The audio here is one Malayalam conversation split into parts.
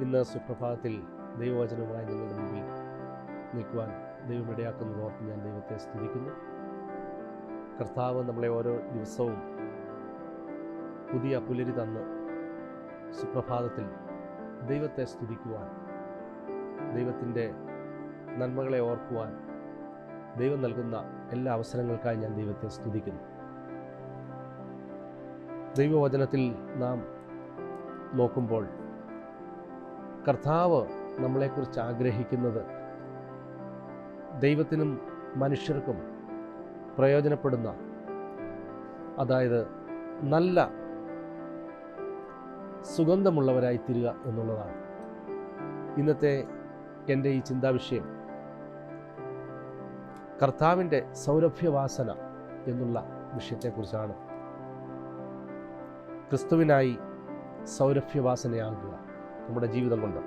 ഇന്ന് സുപ്രഭാതത്തിൽ ദൈവവചനവുമായി നിങ്ങളുടെ മുമ്പിൽ നിൽക്കുവാൻ ദൈവം ഇടയാക്കുന്നത് ഓർത്ത് ഞാൻ ദൈവത്തെ സ്തുതിക്കുന്നു. കർത്താവ് നമ്മളെ ഓരോ ദിവസവും പുതിയ പുലരി തന്ന് സുപ്രഭാതത്തിൽ ദൈവത്തെ സ്തുതിക്കുവാൻ, ദൈവത്തിൻ്റെ നന്മകളെ ഓർക്കുവാൻ ദൈവം നൽകുന്ന എല്ലാ അവസരങ്ങൾക്കായി ഞാൻ ദൈവത്തെ സ്തുതിക്കുന്നു. ദൈവവചനത്തിൽ നാം നോക്കുമ്പോൾ കർത്താവ് നമ്മളെക്കുറിച്ച് ആഗ്രഹിക്കുന്നത് ദൈവത്തിനും മനുഷ്യർക്കും പ്രയോജനപ്പെടുന്ന, അതായത് നല്ല സുഗന്ധമുള്ളവരായി തീരുക എന്നുള്ളതാണ്. ഇന്നത്തെ എൻ്റെ ഈ ചിന്താവിഷയം കർത്താവിൻ്റെ സൗരഭ്യവാസന എന്നുള്ള വിഷയത്തെക്കുറിച്ചാണ്. ക്രിസ്തുവിനായി സൗരഭ്യവാസനയാകുക നമ്മുടെ ജീവിതം കൊണ്ട്.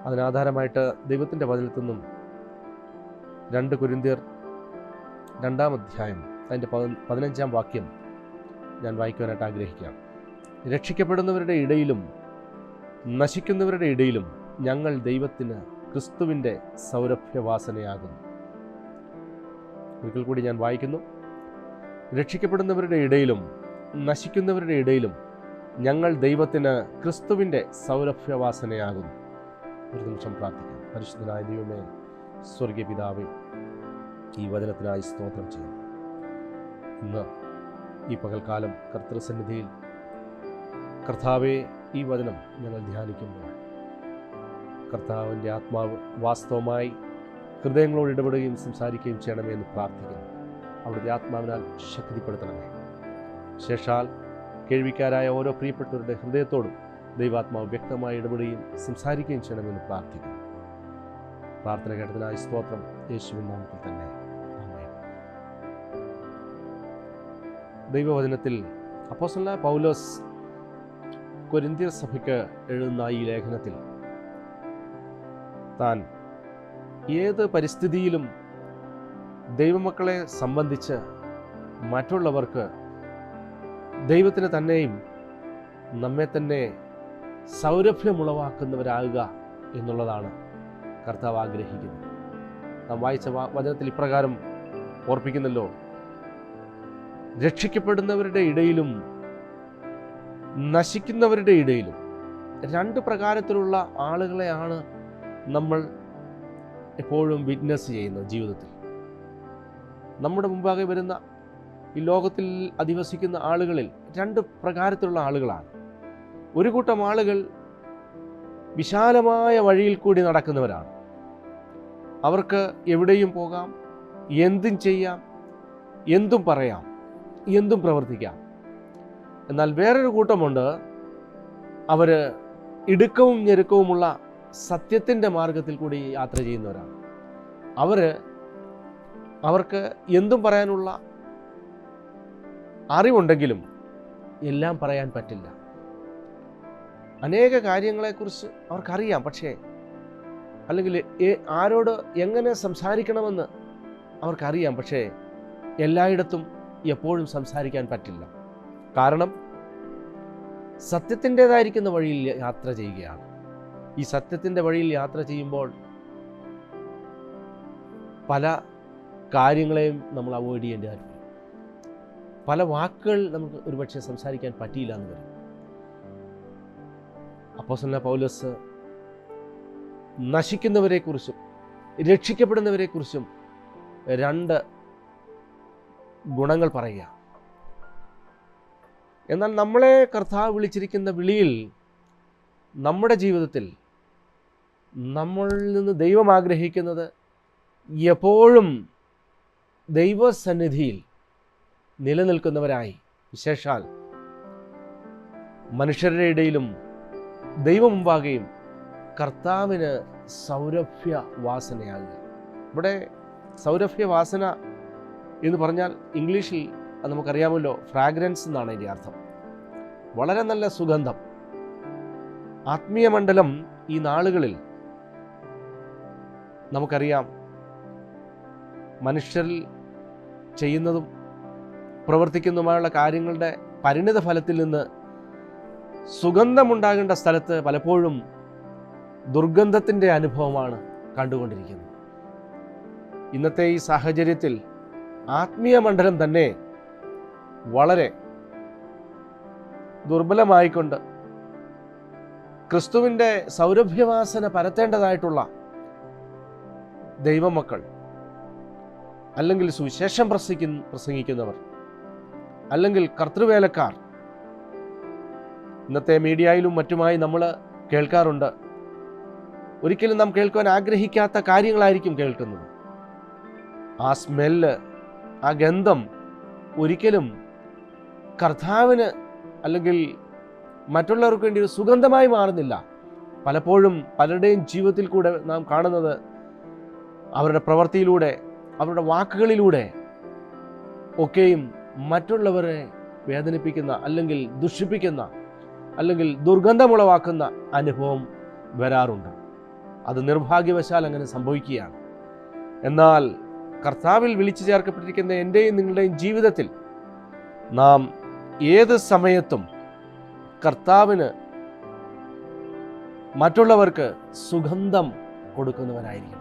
അതിനാധാരമായിട്ട് ദൈവത്തിൻ്റെ വചനത്തിൽ നിന്നും 2 കൊരിന്ത്യർ 2-ാം അധ്യായം അതിൻ്റെ 15-ാം വാക്യം ഞാൻ വായിക്കുവാനായിട്ട് ആഗ്രഹിക്കുകയാണ്. രക്ഷിക്കപ്പെടുന്നവരുടെ ഇടയിലും നശിക്കുന്നവരുടെ ഇടയിലും ഞങ്ങൾ ദൈവത്തിന് ക്രിസ്തുവിൻ്റെ സൗരഭ്യവാസനയാകുന്നു. ഒരിക്കൽ കൂടി ഞാൻ വായിക്കുന്നു. രക്ഷിക്കപ്പെടുന്നവരുടെ ഇടയിലും നശിക്കുന്നവരുടെ ഇടയിലും ഞങ്ങൾ ദൈവത്തിന് ക്രിസ്തുവിൻ്റെ സൗരഭ്യവാസനയാകുന്നു. ഒരു നിമിഷം പ്രാർത്ഥിക്കാം. പരിശുദ്ധനായ ദൈവമേ, സ്വർഗീയ പിതാവേ, ഈ വചനത്തിനായി സ്തോത്രം ചെയ്യുന്നു. ഇന്ന് ഈ പകൽക്കാലം കർത്തൃസന്നിധിയിൽ കർത്താവേ, ഈ വചനം ഞങ്ങൾ ധ്യാനിക്കുമ്പോൾ കർത്താവിൻ്റെ ആത്മാവ് വാസ്തവമായി ഹൃദയങ്ങളോട് ഇടപെടുകയും സംസാരിക്കുകയും ചെയ്യണമേ എന്ന് പ്രാർത്ഥിക്കുന്നു. അവിടുത്തെ ആത്മാവിനാൽ ശക്തിപ്പെടുത്തണമേ. ശേഷാൽ കേൾവിക്കാരായ ഓരോ പ്രിയപ്പെട്ടവരുടെ ഹൃദയത്തോടും ദൈവാത്മാവ് വ്യക്തമായി ഇടപെടുകയും സംസാരിക്കുകയും ചെയ്യണമെന്ന് പ്രാർത്ഥിക്കുന്നു. പ്രാർത്ഥന കേട്ടതിനായി സ്തോത്രം, യേശുവിൻ നാമത്തിൽ തന്നെ, ആമേൻ. ദൈവവചനത്തിൽ അപ്പോസ്തലനായ പൗലോസ് കൊരിന്ത്യർ സഭയ്ക്ക് എഴുതുന്ന ഈ ലേഖനത്തിൽ താൻ ഏത് പരിസ്ഥിതിയിലും ദൈവമക്കളെ സംബന്ധിച്ച് മറ്റുള്ളവർക്ക് ദൈവത്തിന് തന്നെയും നമ്മെ തന്നെ സൗരഭ്യമുളവാക്കുന്നവരാകുക എന്നുള്ളതാണ് കർത്താവ് ആഗ്രഹിക്കുന്നത്. നാം വായിച്ച വചനത്തിൽ ഇപ്രകാരം ഓർപ്പിക്കുന്നല്ലോ, രക്ഷിക്കപ്പെടുന്നവരുടെ ഇടയിലും നശിക്കുന്നവരുടെ ഇടയിലും. 2 പ്രകാരത്തിലുള്ള ആളുകളെയാണ് നമ്മൾ എപ്പോഴും വിറ്റ്നസ് ചെയ്യുന്നത് ജീവിതത്തിൽ. നമ്മുടെ മുമ്പാകെ വരുന്ന ഈ ലോകത്തിൽ അധിവസിക്കുന്ന ആളുകളിൽ 2 പ്രകാരത്തിലുള്ള ആളുകളാണ്. ഒരു കൂട്ടം ആളുകൾ വിശാലമായ വഴിയിൽ കൂടി നടക്കുന്നവരാണ്. അവർക്ക് എവിടെയും പോകാം, എന്തും ചെയ്യാം, എന്തും പറയാം, എന്തും പ്രവർത്തിക്കാം. എന്നാൽ വേറൊരു കൂട്ടമുണ്ട്, അവർ ഇടുക്കവും ഞെരുക്കവുമുള്ള സത്യത്തിൻ്റെ മാർഗത്തിൽ കൂടി യാത്ര ചെയ്യുന്നവരാണ്. അവർക്ക് എന്തും പറയാനുള്ള അറിവുണ്ടെങ്കിലും എല്ലാം പറയാൻ പറ്റില്ല. അനേക കാര്യങ്ങളെക്കുറിച്ച് അവർക്കറിയാം, പക്ഷേ അല്ലെങ്കിൽ ആരോട് എങ്ങനെ സംസാരിക്കണമെന്ന് അവർക്കറിയാം, പക്ഷേ എല്ലായിടത്തും എപ്പോഴും സംസാരിക്കാൻ പറ്റില്ല. കാരണം സത്യത്തിൻ്റെതായിരിക്കുന്ന വഴിയിൽ യാത്ര ചെയ്യുകയാണ്. ഈ സത്യത്തിൻ്റെ വഴിയിൽ യാത്ര ചെയ്യുമ്പോൾ പല കാര്യങ്ങളെയും നമ്മൾ അവോയ്ഡ് ചെയ്യേണ്ടി വരും. പല വാക്കുകൾ നമുക്ക് ഒരുപക്ഷെ സംസാരിക്കാൻ പറ്റിയില്ല എന്ന് വരും. അപ്പോസ്തലനായ പൗലോസ് നശിക്കുന്നവരെക്കുറിച്ചും രക്ഷിക്കപ്പെടുന്നവരെക്കുറിച്ചും 2 ഗുണങ്ങൾ പറയുക. എന്നാൽ നമ്മളെ കർത്താവ് വിളിച്ചിരിക്കുന്ന വിളിയിൽ നമ്മുടെ ജീവിതത്തിൽ നമ്മളിൽ നിന്ന് ദൈവം ആഗ്രഹിക്കുന്നത് എപ്പോഴും ദൈവസന്നിധിയിൽ നിലനിൽക്കുന്നവരായി, വിശേഷാൽ മനുഷ്യരുടെ ഇടയിലും ദൈവം മുമ്പാകെയും കർത്താവിന് സൗരഭ്യവാസനയാകുക. ഇവിടെ സൗരഭ്യവാസന എന്ന് പറഞ്ഞാൽ ഇംഗ്ലീഷിൽ അത് നമുക്കറിയാമല്ലോ, ഫ്രാഗ്രൻസ് എന്നാണ് അതിൻ്റെ അർത്ഥം. വളരെ നല്ല സുഗന്ധം. ആത്മീയ മണ്ഡലം ഈ നാളുകളിൽ നമുക്കറിയാം, മനുഷ്യരിൽ ചെയ്യുന്നതും പ്രവർത്തിക്കുന്നതുമായുള്ള കാര്യങ്ങളുടെ പരിണിത ഫലത്തിൽ നിന്ന് സുഗന്ധമുണ്ടാകേണ്ട സ്ഥലത്ത് പലപ്പോഴും ദുർഗന്ധത്തിൻ്റെ അനുഭവമാണ് കണ്ടുകൊണ്ടിരിക്കുന്നത്. ഇന്നത്തെ ഈ സാഹചര്യത്തിൽ ആത്മീയ മണ്ഡലം തന്നെ വളരെ ദുർബലമായിക്കൊണ്ട് ക്രിസ്തുവിൻ്റെ സൗരഭ്യവാസന പരത്തേണ്ടതായിട്ടുള്ള ദൈവമക്കൾ, അല്ലെങ്കിൽ സുവിശേഷം പ്രസംഗിക്കുന്നവർ, അല്ലെങ്കിൽ കർത്തൃവേലക്കാർ ഇന്നത്തെ മീഡിയയിലും മറ്റുമായി നമ്മൾ കേൾക്കാറുണ്ട്. ഒരിക്കലും നാം കേൾക്കുവാൻ ആഗ്രഹിക്കാത്ത കാര്യങ്ങളായിരിക്കും കേൾക്കുന്നത്. ആ സ്മെല്ല്, ആ ഗന്ധം ഒരിക്കലും കർത്താവിന് അല്ലെങ്കിൽ മറ്റുള്ളവർക്ക് വേണ്ടി ഒരു സുഗന്ധമായി മാറുന്നില്ല. പലപ്പോഴും പലരുടെയും ജീവിതത്തിൽ കൂടെ നാം കാണുന്നത് അവരുടെ പ്രവൃത്തിയിലൂടെ, അവരുടെ വാക്കുകളിലൂടെ ഒക്കെയും മറ്റുള്ളവരെ വേദനിപ്പിക്കുന്ന, അല്ലെങ്കിൽ ദുഷിപ്പിക്കുന്ന, അല്ലെങ്കിൽ ദുർഗന്ധമുളവാക്കുന്ന അനുഭവം വരാറുണ്ട്. അത് നിർഭാഗ്യവശാൽ അങ്ങനെ സംഭവിക്കുകയാണ്. എന്നാൽ കർത്താവിൽ വിളിച്ചു ചേർക്കപ്പെട്ടിരിക്കുന്ന എൻ്റെയും നിങ്ങളുടെയും ജീവിതത്തിൽ നാം ഏത് സമയത്തും കർത്താവിന്, മറ്റുള്ളവർക്ക് സുഗന്ധം കൊടുക്കുന്നവരായിരിക്കും.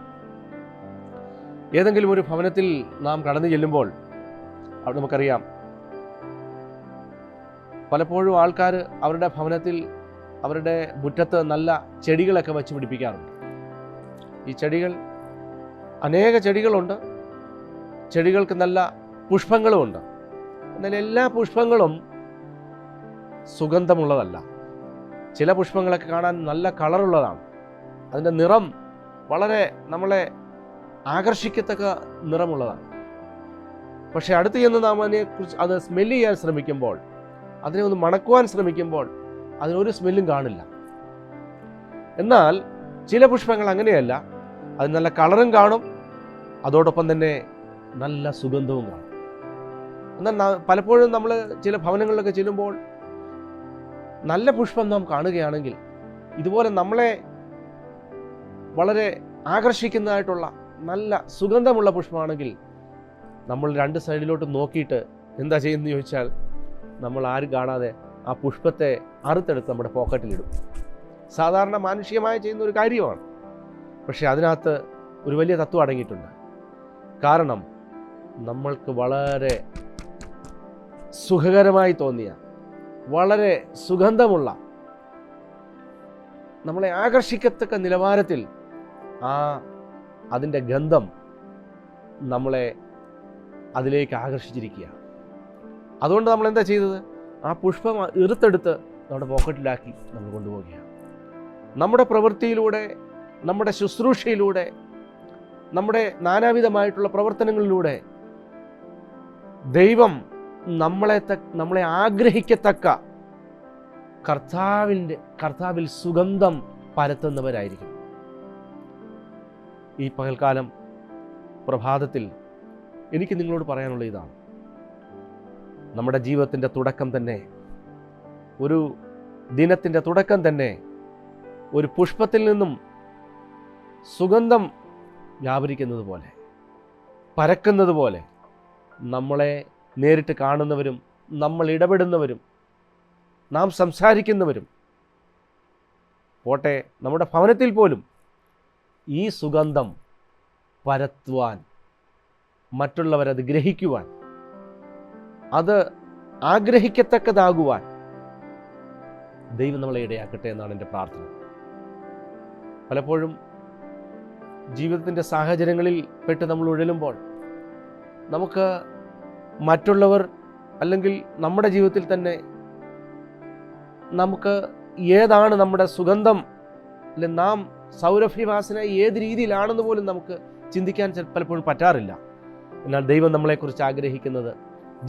ഏതെങ്കിലും ഒരു ഭവനത്തിൽ നാം കടന്നു ചെല്ലുമ്പോൾ അവിടെ നമുക്കറിയാം, പലപ്പോഴും ആൾക്കാർ അവരുടെ ഭവനത്തിൽ, അവരുടെ മുറ്റത്ത് നല്ല ചെടികളൊക്കെ വച്ച് പിടിപ്പിക്കാറുണ്ട്. ഈ ചെടികൾ, അനേക ചെടികളുണ്ട്. ചെടികൾക്ക് നല്ല പുഷ്പങ്ങളുമുണ്ട്. എന്നാൽ എല്ലാ പുഷ്പങ്ങളും സുഗന്ധമുള്ളതല്ല. ചില പുഷ്പങ്ങളൊക്കെ കാണാൻ നല്ല കളറുള്ളതാണ്. അതിൻ്റെ നിറം വളരെ നമ്മളെ ആകർഷിക്കത്തക്ക നിറമുള്ളതാണ്. പക്ഷെ അടുത്ത് ചെന്ന് നാം അതിനെക്കുറിച്ച് അത് സ്മെല്ല് ചെയ്യാൻ ശ്രമിക്കുമ്പോൾ, അതിനെ ഒന്ന് മണക്കുവാൻ ശ്രമിക്കുമ്പോൾ അതിനൊരു സ്മെല്ലും കാണില്ല. എന്നാൽ ചില പുഷ്പങ്ങൾ അങ്ങനെയല്ല. അത് നല്ല കളറും കാണും, അതോടൊപ്പം തന്നെ നല്ല സുഗന്ധവും കാണും. എന്നാൽ പലപ്പോഴും നമ്മൾ ചില ഭവനങ്ങളിലൊക്കെ ചെല്ലുമ്പോൾ നല്ല പുഷ്പം നാം കാണുകയാണെങ്കിൽ, ഇതുപോലെ നമ്മളെ വളരെ ആകർഷിക്കുന്നതായിട്ടുള്ള നല്ല സുഗന്ധമുള്ള പുഷ്പമാണെങ്കിൽ, നമ്മൾ രണ്ട് സൈഡിലോട്ട് നോക്കിയിട്ട് എന്താ ചെയ്യുന്നത് ചോദിച്ചാൽ, നമ്മൾ ആരും കാണാതെ ആ പുഷ്പത്തെ അറുത്തെടുത്ത് നമ്മുടെ പോക്കറ്റിലിടും. സാധാരണ മാനുഷികമായി ചെയ്യുന്ന ഒരു കാര്യമാണ്. പക്ഷെ അതിനകത്ത് ഒരു വലിയ തത്വം അടങ്ങിയിട്ടുണ്ട്. കാരണം നമ്മൾക്ക് വളരെ സുഖകരമായി തോന്നിയ, വളരെ സുഗന്ധമുള്ള, നമ്മളെ ആകർഷിക്കത്തക്ക നിലവാരത്തിൽ അതിൻ്റെ ഗന്ധം നമ്മളെ അതിലേക്ക് ആകർഷിച്ചിരിക്കുക. അതുകൊണ്ട് നമ്മൾ എന്താ ചെയ്തത്? ആ പുഷ്പം ഇറുത്തെടുത്ത് നമ്മുടെ പോക്കറ്റിലാക്കി നമ്മൾ കൊണ്ടുപോവുകയാണ്. നമ്മുടെ പ്രവൃത്തിയിലൂടെ, നമ്മുടെ ശുശ്രൂഷയിലൂടെ, നമ്മുടെ നാനാവിധമായിട്ടുള്ള പ്രവർത്തനങ്ങളിലൂടെ നമ്മളെ ആഗ്രഹിക്കത്തക്ക കർത്താവിൽ സുഗന്ധം പരത്തുന്നവരായിരിക്കും. ഈ പകൽക്കാലം പ്രഭാതത്തിൽ എനിക്ക് നിങ്ങളോട് പറയാനുള്ള ഇതാണ്. നമ്മുടെ ജീവിതത്തിൻ്റെ തുടക്കം തന്നെ, ഒരു ദിനത്തിൻ്റെ തുടക്കം തന്നെ ഒരു പുഷ്പത്തിൽ നിന്നും സുഗന്ധം വ്യാപരിക്കുന്നത് പോലെ, പരക്കുന്നത് പോലെ, നമ്മളെ നേരിട്ട് കാണുന്നവരും, നമ്മൾ ഇടപെടുന്നവരും, നാം സംസാരിക്കുന്നവരും പോട്ടെ, നമ്മുടെ ഭവനത്തിൽ പോലും ഈ സുഗന്ധം പരത്തുവാൻ, മറ്റുള്ളവരത് ഗ്രഹിക്കുവാൻ, അത് ആഗ്രഹിക്കത്തക്കതാകുവാൻ ദൈവം നമ്മളെ ഇടയാക്കട്ടെ എന്നാണ് എൻ്റെ പ്രാർത്ഥന. പലപ്പോഴും ജീവിതത്തിൻ്റെ സാഹചര്യങ്ങളിൽ പെട്ട് നമ്മൾ ഉഴലുമ്പോൾ നമുക്ക് മറ്റുള്ളവർ, അല്ലെങ്കിൽ നമ്മുടെ ജീവിതത്തിൽ തന്നെ നമുക്ക് ഏതാണ് നമ്മുടെ സുഗന്ധം, അല്ലെങ്കിൽ നാം സൗരഭ്യവാസന ഏത് രീതിയിലാണെന്ന് പോലും നമുക്ക് ചിന്തിക്കാൻ പലപ്പോഴും പറ്റാറില്ല. എന്നാൽ ദൈവം നമ്മളെക്കുറിച്ച് ആഗ്രഹിക്കുന്നത്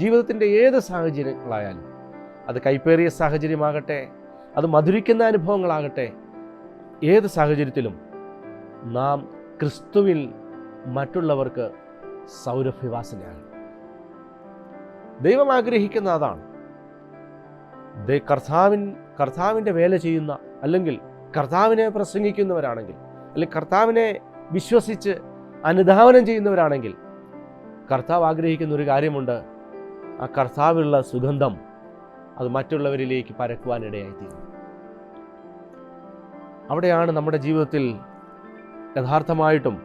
ജീവിതത്തിൻ്റെ ഏത് സാഹചര്യങ്ങളായാലും, അത് കൈപ്പേറിയ സാഹചര്യമാകട്ടെ, അത് മധുരിക്കുന്ന അനുഭവങ്ങളാകട്ടെ, ഏത് സാഹചര്യത്തിലും നാം ക്രിസ്തുവിൽ മറ്റുള്ളവർക്ക് സൗരഭ്യവാസനയാണ്. ദൈവം ആഗ്രഹിക്കുന്ന അതാണ്. കർത്താവിൻ്റെ വേല ചെയ്യുന്ന, അല്ലെങ്കിൽ കർത്താവിനെ പ്രസംഗിക്കുന്നവരാണെങ്കിൽ, അല്ലെങ്കിൽ കർത്താവിനെ വിശ്വസിച്ച് അനുധാവനം ചെയ്യുന്നവരാണെങ്കിൽ, കർത്താവ് ആഗ്രഹിക്കുന്ന ഒരു കാര്യമുണ്ട്. ആ കർത്താവിലുള്ള സുഗന്ധം അത് മറ്റുള്ളവരിലേക്ക് പരക്കുവാനിടയായിത്തീരും. അവിടെയാണ് നമ്മുടെ ജീവിതത്തിൽ യഥാർത്ഥമായിട്ടും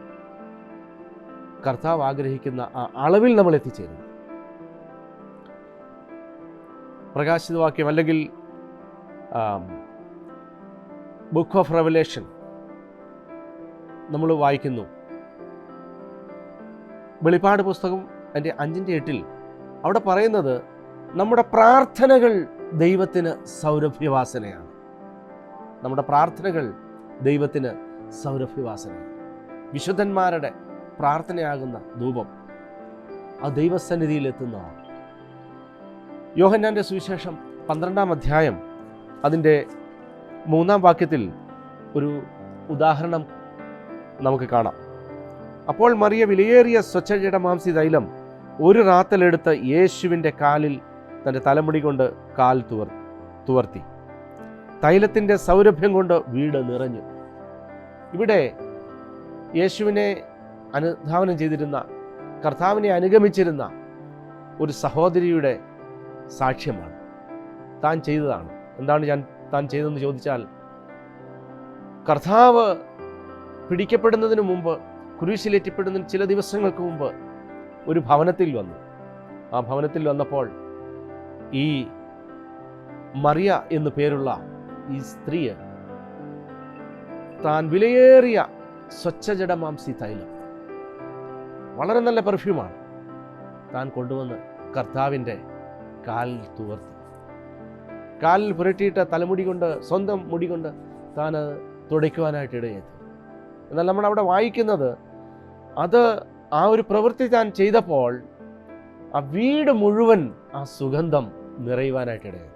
കർത്താവ് ആഗ്രഹിക്കുന്ന ആ അളവിൽ നമ്മൾ എത്തിച്ചേരുന്നത്. പ്രകാശിതവാക്യം അല്ലെങ്കിൽ ബുക്ക് ഓഫ് റെവലേഷൻ നമ്മൾ വായിക്കുന്നു. വെളിപ്പാട് പുസ്തകം അതിൻ്റെ 5:8 അവിടെ പറയുന്നത് നമ്മുടെ പ്രാർത്ഥനകൾ ദൈവത്തിന് സൗരഭ്യവാസനയാണ്. നമ്മുടെ പ്രാർത്ഥനകൾ ദൈവത്തിന് സൗരഭ്യവാസനയാണ്. വിശുദ്ധന്മാരുടെ പ്രാർത്ഥനയാകുന്ന ധൂപം ആ ദൈവസന്നിധിയിൽ എത്തുന്നതാണ്. യോഹന്നാന്റെ സുവിശേഷം 12-ാം അധ്യായം അതിൻ്റെ 3-ാം വാക്യത്തിൽ ഒരു ഉദാഹരണം നമുക്ക് കാണാം. അപ്പോൾ മറിയ വിലയേറിയ സ്വച്ഛജടമാംസി തൈലം ഒരു റാത്തലെടുത്ത് യേശുവിൻ്റെ കാലിൽ തൻ്റെ തലമുടി കൊണ്ട് കാൽ തുവർത്തി. തൈലത്തിൻ്റെ സൗരഭ്യം കൊണ്ട് വീട് നിറഞ്ഞു. ഇവിടെ യേശുവിനെ അനുധാവനം ചെയ്തിരുന്ന, കർത്താവിനെ അനുഗമിച്ചിരുന്ന ഒരു സഹോദരിയുടെ സാക്ഷ്യമാണ്. താൻ ചെയ്തതാണ്. എന്താണ് താൻ ചെയ്തതെന്ന് ചോദിച്ചാൽ, കർത്താവ് പിടിക്കപ്പെടുന്നതിന് മുമ്പ്, കുരിശിലേറ്റപ്പെടുന്നതിന് ചില ദിവസങ്ങൾക്ക് മുമ്പ് ഒരു ഭവനത്തിൽ വന്നു. ആ ഭവനത്തിൽ വന്നപ്പോൾ ഈ മറിയ എന്നു പേരുള്ള ഈ സ്ത്രീ താൻ വിലയേറിയ സ്വച്ഛജടമാംസി തൈലം, വളരെ നല്ല പെർഫ്യൂമാണ്, താൻ കൊണ്ടുവന്ന് കർത്താവിൻ്റെ കാലിൽ തുവർത്തി. കാലിൽ പുരട്ടിയിട്ട് തലമുടി കൊണ്ട്, സ്വന്തം മുടി കൊണ്ട് താൻ അത് തുടയ്ക്കുവാനായിട്ട് ഇടയെത്തി. എന്നാൽ നമ്മൾ അവിടെ വായിക്കുന്നത്, അത് ആ ഒരു പ്രവൃത്തി താൻ ചെയ്തപ്പോൾ ആ വീട് മുഴുവൻ ആ സുഗന്ധം നിറയുവാനായിട്ട് ഇടയെത്തി.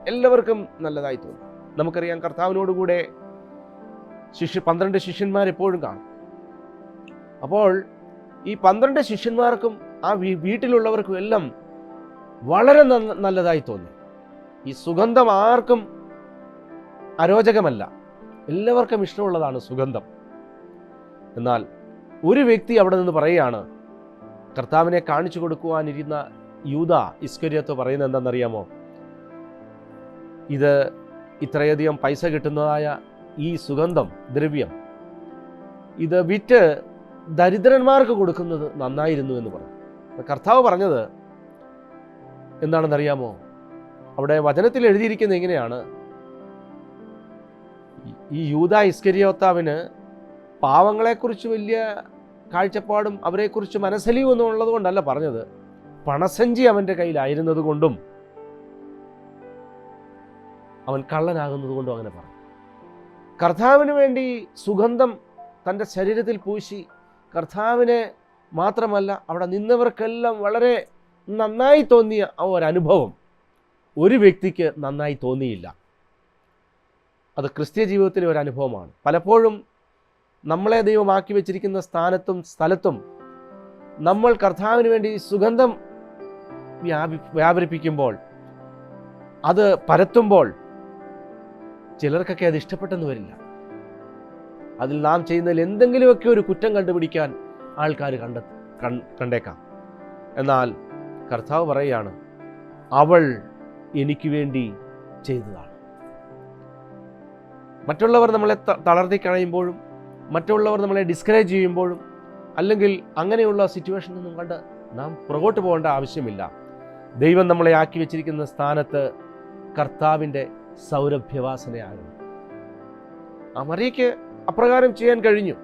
എല്ലാവർക്കും നല്ലതായി തോന്നി. നമുക്കറിയാം, കർത്താവിനോടുകൂടെ 12 ശിഷ്യന്മാർ എപ്പോഴും കാണും. അപ്പോൾ ഈ 12 ശിഷ്യന്മാർക്കും ആ വീട്ടിലുള്ളവർക്കും എല്ലാം വളരെ നല്ലതായി തോന്നി. ഈ സുഗന്ധം ആർക്കും അരോചകമല്ല, എല്ലാവർക്കും ഇഷ്ടമുള്ളതാണ് സുഗന്ധം. എന്നാൽ ഒരു വ്യക്തി അവിടെ നിന്ന് പറയുകയാണ്, കർത്താവിനെ കാണിച്ചു കൊടുക്കുവാനിരുന്ന യൂദ ഇസ്കര്യോത്ത് പറയുന്നത് എന്താണെന്നറിയാമോ? ഇത് ഇത്രയധികം പൈസ കിട്ടുന്നതായ ഈ സുഗന്ധം ദ്രവ്യം ഇത് വിറ്റ് ദരിദ്രന്മാർക്ക് കൊടുക്കുന്നത് നന്നായിരുന്നു എന്ന് പറഞ്ഞു. കർത്താവ് പറഞ്ഞത് എന്താണെന്നറിയാമോ? അവിടെ വചനത്തിൽ എഴുതിയിരിക്കുന്നത് എങ്ങനെയാണ്? ഈ യൂദ ഇസ്കര്യോത്താവിന് പാവങ്ങളെക്കുറിച്ച് വലിയ കാഴ്ചപ്പാടും അവരെക്കുറിച്ച് മനസ്സലിവും ഒന്നും ഉള്ളത് കൊണ്ടല്ല പറഞ്ഞത്, പണസഞ്ചി അവൻ്റെ കയ്യിലായിരുന്നത് കൊണ്ടും അവൻ കള്ളനാകുന്നത് കൊണ്ടും അങ്ങനെ പറഞ്ഞു. കർത്താവിന് വേണ്ടി സുഗന്ധം തൻ്റെ ശരീരത്തിൽ പൂശി, കർത്താവിനെ മാത്രമല്ല അവിടെ നിന്നവർക്കെല്ലാം വളരെ നന്നായി തോന്നിയ ആ ഒരനുഭവം ഒരു വ്യക്തിക്ക് നന്നായി തോന്നിയില്ല. അത് ക്രിസ്ത്യ ജീവിതത്തിലെ ഒരു അനുഭവമാണ്. പലപ്പോഴും നമ്മളെ ദൈവമാക്കി വെച്ചിരിക്കുന്ന സ്ഥാനത്തും സ്ഥലത്തും നമ്മൾ കർത്താവിന് വേണ്ടി സുഗന്ധം വ്യാപരിപ്പിക്കുമ്പോൾ, അത് പരത്തുമ്പോൾ ചിലർക്കൊക്കെ അത് ഇഷ്ടപ്പെട്ടെന്ന് വരില്ല. അതിൽ നാം ചെയ്യുന്നതിൽ എന്തെങ്കിലുമൊക്കെ ഒരു കുറ്റം കണ്ടുപിടിക്കാൻ ആൾക്കാർ കണ്ടേക്കാം. എന്നാൽ കർത്താവ് പറയുകയാണ്, അവൾ എനിക്ക് വേണ്ടി ചെയ്തതാണ്. മറ്റുള്ളവർ നമ്മളെ തളർത്തി കളയുമ്പോഴും, മറ്റുള്ളവർ നമ്മളെ ഡിസ്കറേജ് ചെയ്യുമ്പോഴും, അല്ലെങ്കിൽ അങ്ങനെയുള്ള സിറ്റുവേഷനൊന്നും കണ്ട് നാം പുറകോട്ട് പോകേണ്ട ആവശ്യമില്ല. ദൈവം നമ്മളെ ആക്കി വെച്ചിരിക്കുന്ന സ്ഥാനത്ത് കർത്താവിൻ്റെ സൗരഭ്യവാസനയാകുന്നു. ആ മറിയയ്ക്ക് അപ്രകാരം ചെയ്യാൻ കഴിഞ്ഞു.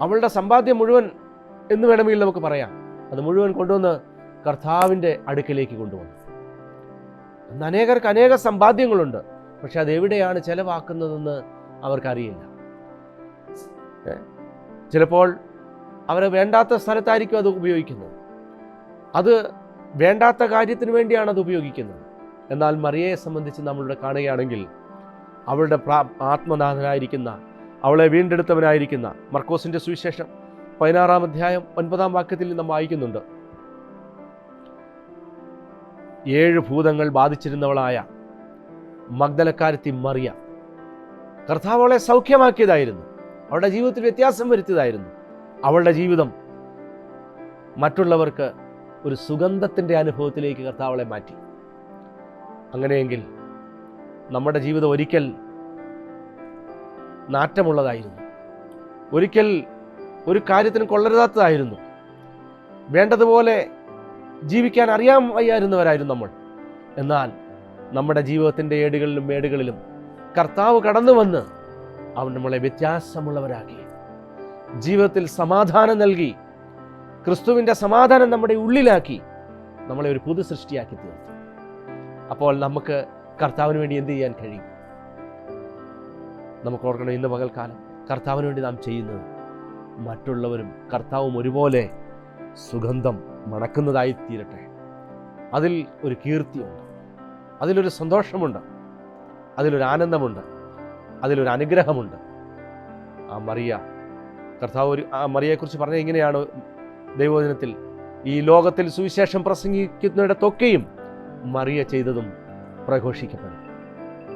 അവളുടെ സമ്പാദ്യം മുഴുവൻ എന്ന് വേണമെങ്കിൽ നമുക്ക് പറയാം, അത് മുഴുവൻ കൊണ്ടുവന്ന് കർത്താവിൻ്റെ അടുക്കലേക്ക് കൊണ്ടുവന്നു. അന്ന് അനേകർക്ക് അനേക സമ്പാദ്യങ്ങളുണ്ട്, പക്ഷെ അതെവിടെയാണ് ചെലവാക്കുന്നതെന്ന് അവർക്കറിയില്ല. ചിലപ്പോൾ അവർ വേണ്ടാത്ത സ്ഥലത്തായിരിക്കും അത് ഉപയോഗിക്കുന്നത്, അത് വേണ്ടാത്ത കാര്യത്തിന് വേണ്ടിയാണ് അത് ഉപയോഗിക്കുന്നത്. എന്നാൽ മറിയയെ സംബന്ധിച്ച് നമ്മളിവിടെ കാണുകയാണെങ്കിൽ, അവളുടെ ആത്മനാഥനായിരിക്കുന്ന, അവളെ വീണ്ടെടുത്തവനായിരിക്കുന്ന, മർക്കോസിൻ്റെ സുവിശേഷം 16-ാം അധ്യായം 9-ാം വാക്യത്തിൽ നാം വായിക്കുന്നുണ്ട്, 7 ഭൂതങ്ങൾ ബാധിച്ചിരുന്നവളായ മഗ്ദലക്കാരത്തി മറിയ, കർത്താവ് അവളെ സൗഖ്യമാക്കിയതായിരുന്നു, അവളുടെ ജീവിതത്തിൽ വ്യത്യാസം വരുത്തിയതായിരുന്നു. അവളുടെ ജീവിതം മറ്റുള്ളവർക്ക് ഒരു സുഗന്ധത്തിൻ്റെ അനുഭവത്തിലേക്ക് കർത്താവ് അവളെ മാറ്റി. അങ്ങനെയെങ്കിൽ നമ്മുടെ ജീവിതം ഒരിക്കൽ നാറ്റമുള്ളതായിരുന്നു, ഒരിക്കൽ ഒരു കാര്യത്തിന് കൊള്ളരുതാത്തതായിരുന്നു, വേണ്ടതുപോലെ ജീവിക്കാൻ അറിയാൻ വയ്യായിരുന്നവരായിരുന്നു നമ്മൾ. എന്നാൽ നമ്മുടെ ജീവിതത്തിൻ്റെ ഏടുകളിലും മേടുകളിലും കർത്താവ് കടന്നു വന്ന് അവൻ നമ്മളെ വ്യത്യാസമുള്ളവരാക്കി, ജീവിതത്തിൽ സമാധാനം നൽകി, ക്രിസ്തുവിൻ്റെ സമാധാനം നമ്മുടെ ഉള്ളിലാക്കി, നമ്മളെ ഒരു പുതു സൃഷ്ടിയാക്കി തീർത്തു. അപ്പോൾ നമുക്ക് കർത്താവിന് വേണ്ടി എന്ത് ചെയ്യാൻ കഴിയും? നമുക്ക് ഓർക്കണം, ഇന്ന് പകൽക്കാലം കർത്താവിന് വേണ്ടി നാം ചെയ്യുന്നത് മറ്റുള്ളവരും കർത്താവും ഒരുപോലെ സുഗന്ധം മണക്കുന്നതായി തീരട്ടെ. അതിൽ ഒരു കീർത്തിയുണ്ട്, അതിലൊരു സന്തോഷമുണ്ട്, അതിലൊരു ആനന്ദമുണ്ട്, അതിലൊരു അനുഗ്രഹമുണ്ട്. ആ മറിയ, കർത്താവ് ആ മറിയയെക്കുറിച്ച് പറഞ്ഞത് ഇങ്ങനെയാണ് ദൈവവചനത്തിൽ: ഈ ലോകത്തിൽ സുവിശേഷം പ്രസംഗിക്കുന്നിടത്തൊക്കെയും മറിയ ചെയ്തതും പ്രഘോഷിക്കപ്പെടും.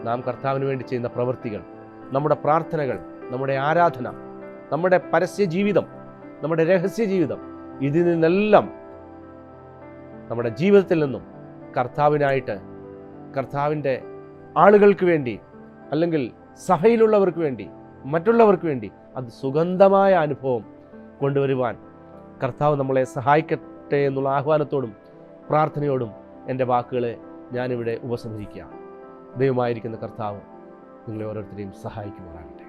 നാം കർത്താവിന് വേണ്ടി ചെയ്യുന്ന പ്രവൃത്തികൾ, നമ്മുടെ പ്രാർത്ഥനകൾ, നമ്മുടെ ആരാധന, നമ്മുടെ പരസ്യ ജീവിതം, നമ്മുടെ രഹസ്യ ജീവിതം, ഇതിൽ നിന്നെല്ലാം നമ്മുടെ ജീവിതത്തിൽ നിന്നും കർത്താവിനായിട്ട്, കർത്താവിൻ്റെ ആളുകൾക്ക് വേണ്ടി, അല്ലെങ്കിൽ സഭയിലുള്ളവർക്ക് വേണ്ടി, മറ്റുള്ളവർക്ക് വേണ്ടി അത് സുഗന്ധമായ അനുഭവം കൊണ്ടുവരുവാൻ കർത്താവ് നമ്മളെ സഹായിക്കട്ടെ എന്നുള്ള ആഹ്വാനത്തോടും പ്രാർത്ഥനയോടും എൻ്റെ വാക്കുകളെ ഞാനിവിടെ ഉപസംഹരിക്കുകയാണ്. ദൈവമായിരിക്കുന്ന കർത്താവ് നിങ്ങളെ ഓരോരുത്തരെയും സഹായിക്കുമാറാകട്ടെ.